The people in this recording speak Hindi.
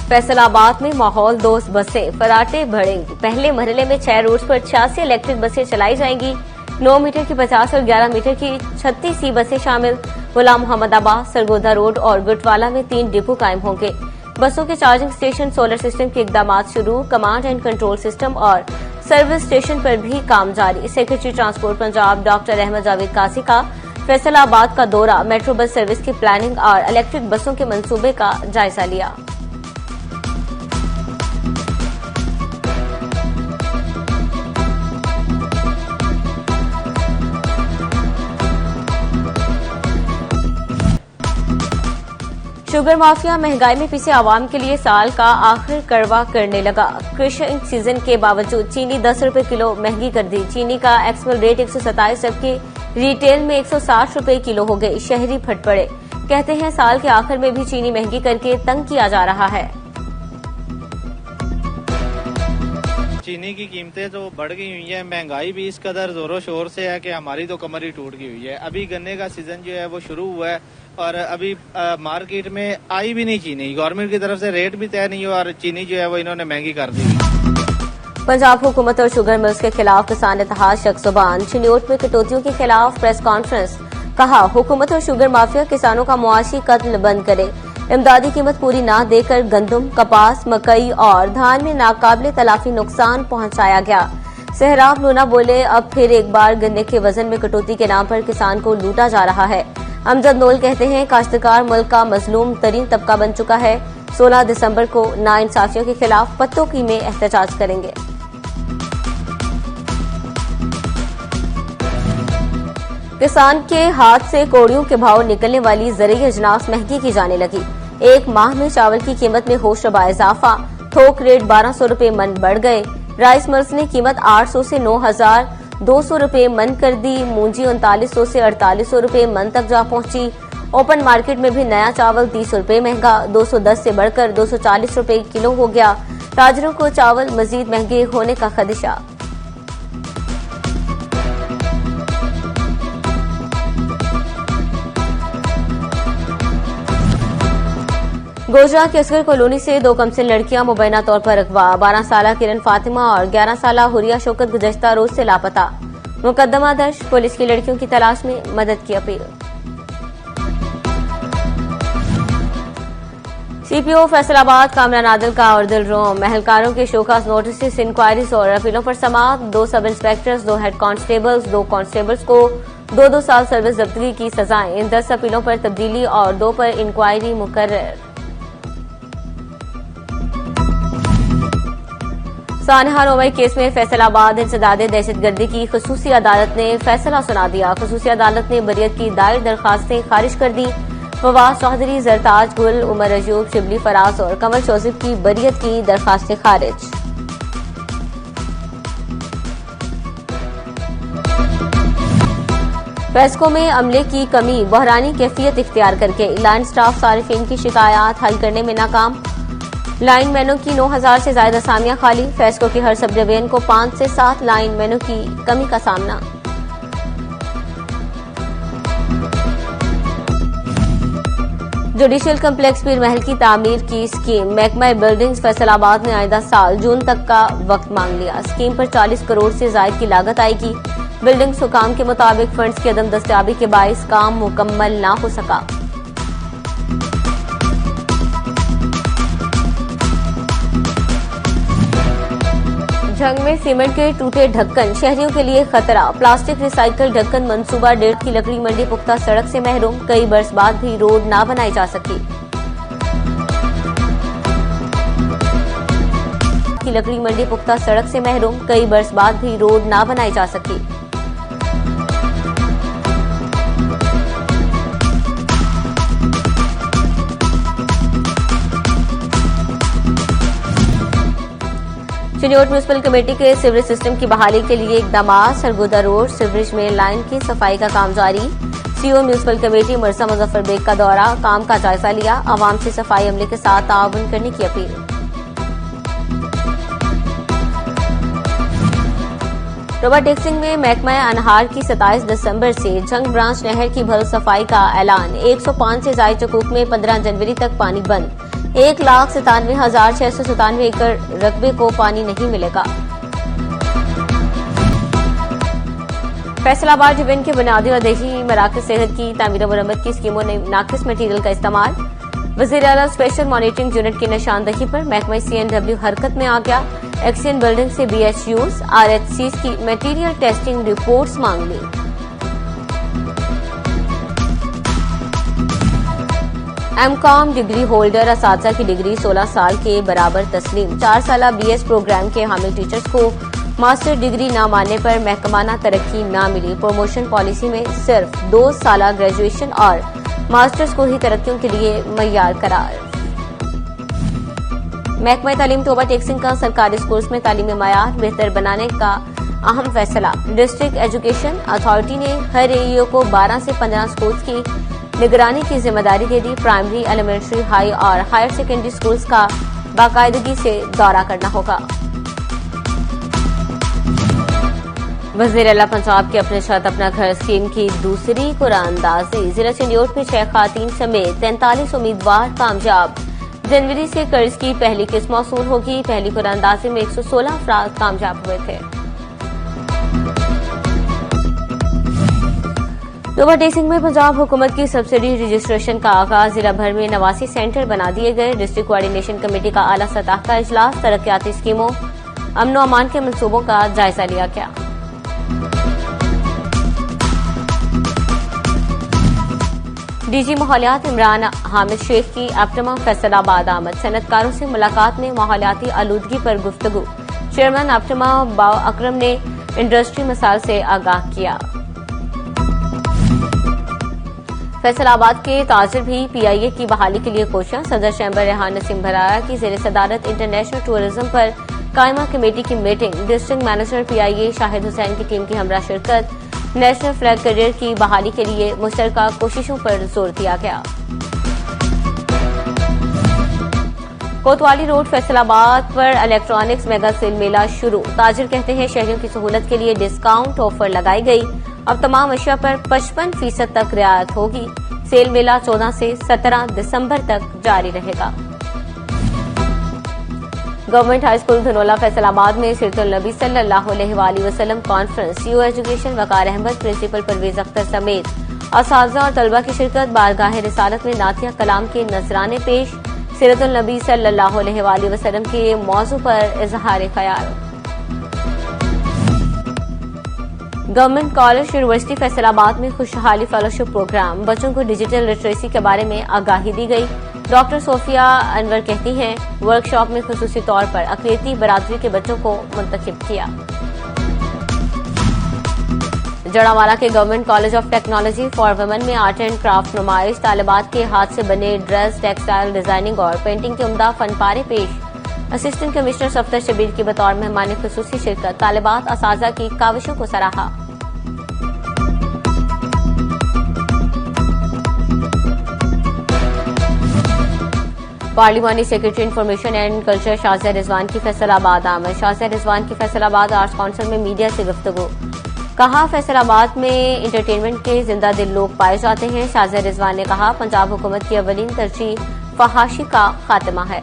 फैसलाबाद में माहौल दोस्त बसें फराटे बढ़ेंगी। पहले मरहले में 6 रूट्स पर 86 इलेक्ट्रिक बसें चलाई जाएंगी। 9 मीटर की 50 और 11 मीटर की 36 सी बसें शामिल। गुलाम मोहम्मदाबाद, सरगोदा रोड और गुटवाला में 3 डिपो कायम होंगे। बसों के चार्जिंग स्टेशन, सोलर सिस्टम के इकदाम शुरू। कमांड एंड कंट्रोल सिस्टम और सर्विस स्टेशन पर भी काम जारी। Secretary transport Punjab doctor Ahmad Javed Qazi का फैसलाबाद का दौरा, मेट्रो बस सर्विस की प्लानिंग और इलेक्ट्रिक बसों के मंसूबे का जायजा लिया। शुगर माफिया महंगाई में पिसे आवाम के लिए साल का आखिर कड़वा करने लगा। क्रशिंग सीजन के बावजूद चीनी 10 रुपए किलो महंगी कर दी। चीनी का एक्सपोर्ट रेट 127 जबकि रिटेल में 160 रुपए किलो हो गई। शहरी फट पड़े, कहते हैं साल के आखिर में भी चीनी महंगी करके तंग किया जा रहा है। चीनी की कीमतें तो बढ़ गई हुई है, महंगाई भी इस कदर जोरों शोर से है कि हमारी तो कमर ही टूट गई हुई है। अभी गन्ने का सीजन जो है वो शुरू हुआ है और अभी मार्केट में आई भी नहीं चीनी। गवर्नमेंट की तरफ से रेट भी तय नहीं हुआ और चीनी जो है वो इन्होंने महंगी कर दी। पंजाब हुकूमत और शुगर मिल्स के खिलाफ किसान इत्तेहाद शख्स-ओ-बान। चिन्योट में कटौतियों के खिलाफ प्रेस कॉन्फ्रेंस, कहा हुकूमत और शुगर माफिया किसानों का मुआशी कत्ल बंद करे। इमदादी कीमत पूरी न देकर गंदम, कपास, मकई और धान में नाकाबिले तलाफी नुकसान पहुंचाया गया। सहराब लूना बोले, अब फिर एक बार गन्ने के वजन में कटौती के नाम पर किसान को लूटा जा रहा है। अमजद नोल कहते हैं काश्तकार मुल्क का मजलूम तरीन तबका बन चुका है। 16 दिसंबर को नाइंसाफियों के खिलाफ पत्तोकी में एहतजाज करेंगे। किसान के हाथ से कोड़ियों के भाव निकलने वाली ज़रूरी अजनास महंगी की जाने लगी। एक माह में चावल की कीमत में होशरबा इजाफा। थोक रेट 1200 रुपए मन बढ़ गए। राइस मिल्स ने कीमत 800 से 9200 रुपए मन कर दी। मूंजी 3900 से 4800 रुपए मन तक जा पहुंची। ओपन मार्केट में भी नया चावल 30 रुपए महंगा 210 से बढ़कर 240 रुपए किलो हो गया। ताजरों को चावल मजीद महंगे होने का खदशा। गोजरा के असगर कॉलोनी से 2 कमसिन लड़कियां मुबैना तौर पर अगवा। 12 साला किरण फातिमा और 11 साला हुरिया शौकत गुज़श्ता रोज से लापता। मुकदमा दर्ज, पुलिस की लड़कियों की तलाश में मदद की अपील। सीपीओ फैसलाबाद कामरा नादिल का और दिलरोम, महलकारों के शोकास नोटिस, इंक्वायरीज और अपीलों पर समाअत। 2 सब इंस्पेक्टर्स, 2 हेड कांस्टेबल्स, 2 कांस्टेबल्स को 2-2 साल सर्विस जब्तगी की सजाएं। इन 10 अपीलों पर तब्दीली और 2 पर इंक्वायरी मुकर्रर। सानहा रोमई केस में फैसलाबाद इंसदादे दहशतगर्दी की खसूसी अदालत ने फैसला सुना दिया। खसूसी अदालत ने बरियत की दायर दरखास्तें खारिज कर दी। फवाद चौधरी, जरताज गुल, उमर अयूब, शिबली फराज और कमल जोसेफ की बरियत की दरखास्तें खारिज। पेस्को में अमले की कमी, बहरानी कैफियत इख्तियार करके लाइन स्टाफ सारिफिन की शिकायत हल करने में नाकाम। लाइन मैनों की 9000 से ज्यादा असामियां खाली। फेस्को की हर सब डिवीजन को 5 से 7 लाइन मैनों की कमी का सामना। जुडिशियल कम्प्लेक्स पीर महल की तामीर की स्कीम, महकमा बिल्डिंग्स फैसलाबाद ने आइंदा साल जून तक का वक्त मांग लिया। स्कीम पर 40 करोड़ से ज्यादा की लागत आएगी। बिल्डिंग्स हुकाम के मुताबिक फंड्स की अदम दस्तयाबी के बाइस काम मुकम्मल न हो सका। जंग में सीमेंट के टूटे ढक्कन, शहरियों के लिए खतरा। प्लास्टिक रिसाइकल ढक्कन मंसूबा डेढ़ की लकड़ी मंडी पुख्ता सड़क से महरूम। कई बरस बाद भी रोड ना बनाई जा सकी। की लकड़ी मंडी पुख्ता सड़क से महरूम। कई बरस बाद भी रोड ना बनाई जा सकी। चिन्योट म्यूनिसिपल कमेटी के सीवरेज सिस्टम की बहाली के लिए इकदाम। सरगोदा रोड सीवरेज में लाइन की सफाई का काम जारी। CO municipal committee Mirza Muzaffar Baig का दौरा, काम का जायजा लिया। आवाम से सफाई अमले के साथ ताउन करने की अपील। रोबोटिक्सिंग में महकमा अनहार की 27 दिसंबर से जंग ब्रांच नहर की भरो सफाई का ऐलान। 105 से ज्यादा चकूक में 15 जनवरी तक पानी बंद। 1,97,697 एकड़ रकबे को पानी नहीं मिलेगा। फैसलाबाद डिवीजन के बुनियादी और देशी मराकज सेहत की तामीर मरम्मत की स्कीमों ने नाकिस मटीरियल का इस्तेमाल। वज़ीर आला स्पेशल मॉनिटरिंग यूनिट की निशानदही पर महकमा CNW हरकत में आ गया। एक्सियन बिल्डिंग से BHUs RHCs की मटीरियल टेस्टिंग रिपोर्ट्स मांग ली। MCOM डिग्री होल्डर असातिज़ा की डिग्री 16 साल के बराबर तस्लीम। 4 साला BS प्रोग्राम के हामिल टीचर्स को मास्टर डिग्री न मानने पर महकमाना तरक्की न मिली। प्रमोशन पॉलिसी में सिर्फ 2 साला ग्रेजुएशन और मास्टर्स को ही तरक्कियों के लिए मय्यार करार। महकमा तालीम तोबा टेक्सिंग का सरकारी स्कूल्स में तालीमी मयार बेहतर बनाने का अहम फैसला। डिस्ट्रिक्ट एजुकेशन अथॉरिटी ने हर AEO को 12 से 15 स्कूल्स की निगरानी की जिम्मेदारी दे दी। प्राइमरी, एलिमेंट्री, हाई और हायर सेकेंडरी स्कूल्स का बाकायदगी से दौरा करना होगा। वज़ीर आला पंजाब की अपने छत अपना घर स्कीम की दूसरी कुरानंदाजी। जिला चिन्योट में 6 खातीन समेत 43 उम्मीदवार कामयाब। जनवरी से कर्ज की पहली किस्त मौसूल होगी। पहली कुरानंदाजी में 116 अफराद कामयाब हुए थे। तोबा टेक्सिंग में पंजाब हुकूमत की सब्सिडी रजिस्ट्रेशन का आगाज। जिला भर में 89 सेंटर बना दिए गए। डिस्ट्रिक्ट कोऑर्डिनेशन कमेटी का आला सतह का इजलास। तरक्याती स्कीमों, अमन व अमान के मंसूबों का जायजा लिया गया। DG माहौलियात इमरान हामिद शेख की एप्टमा फैसलाबाद आमद। सनतकारों से मुलाकात में माहौलियाती आलूदगी पर गुफ्तगू। चेयरमैन एप्टमा बाव अकरम ने इंडस्ट्री मसाल से आगाह किया। फैसलाबाद के ताजिर भी PIA की बहाली के लिए कोशिश। सदर चैम्बर रेहान नसीम भराया की जेर सदारत इंटरनेशनल टूरिज्म पर कायमा कमेटी की meeting. District manager PIA Shahid Hussain की टीम की हमरा शिरकत। नेशनल फ्लैग करियर की बहाली के लिए मुश्तरका कोशिशों पर जोर दिया गया। कोतवाली रोड फैसलाबाद पर इलेक्ट्रॉनिक्स मेगा सेल मेला शुरू। ताजिर कहते हैं शहरियों की सहूलत के लिए डिस्काउंट ऑफर लगाई गई। अब तमाम अशिया पर 55% तक रियायत होगी। सेल मेला 14 से 17 दिसंबर तक जारी रहेगा। गवर्नमेंट हाई स्कूल धनोला फैसलाबाद में सीरतुल नबी सल्लल्लाहु अलैहि वसल्लम कॉन्फ्रेंस। CEO एजुकेशन वकार अहमद, प्रिंसिपल परवेज अख्तर समेत असातिज़ा और तलबा की शिरकत। बारगाह रिसालत में नातिया कलाम के नजराने पेश। सीरतुल नबी सल्लल्लाहु अलैहि वसल्लम के मौजू पर इजहार ख्याल। गवर्नमेंट कॉलेज यूनिवर्सिटी फैसलाबाद में खुशहाली फेलोशिप प्रोग्राम। बच्चों को डिजिटल लिटरेसी के बारे में आगाही दी गई। डॉक्टर सोफिया अनवर कहती हैं वर्कशॉप में खुसूसी तौर पर अक़लियती बरादरी के बच्चों को मुंतखब किया। जड़ावाला के government college of technology for women में आर्ट एंड क्राफ्ट नुमाइश। तालिबात के हाथ से बने ड्रेस, टेक्सटाइल डिजाइनिंग और पेंटिंग के उम्दा फनपारे पेश। असिस्टेंट कमिश्नर सफ्तर शबीर की बतौर मेहमान खुसूसी शिरकत। तालिबात असातिज़ा की काविशों को सराहा। पार्लिमानी secretary information and culture Shazia Rizwan की फैसलाबाद आमद। शाज़िया रिजवान की फैसलाबाद आर्ट्स काउंसिल में मीडिया से गुफ्तगू। कहा फैसलाबाद में इंटरटेनमेंट के जिंदा दिल लोग पाए जाते हैं। शाज़िया रिजवान ने कहा पंजाब हुकूमत की अवलीन तरजीह फहाशी का खात्मा है।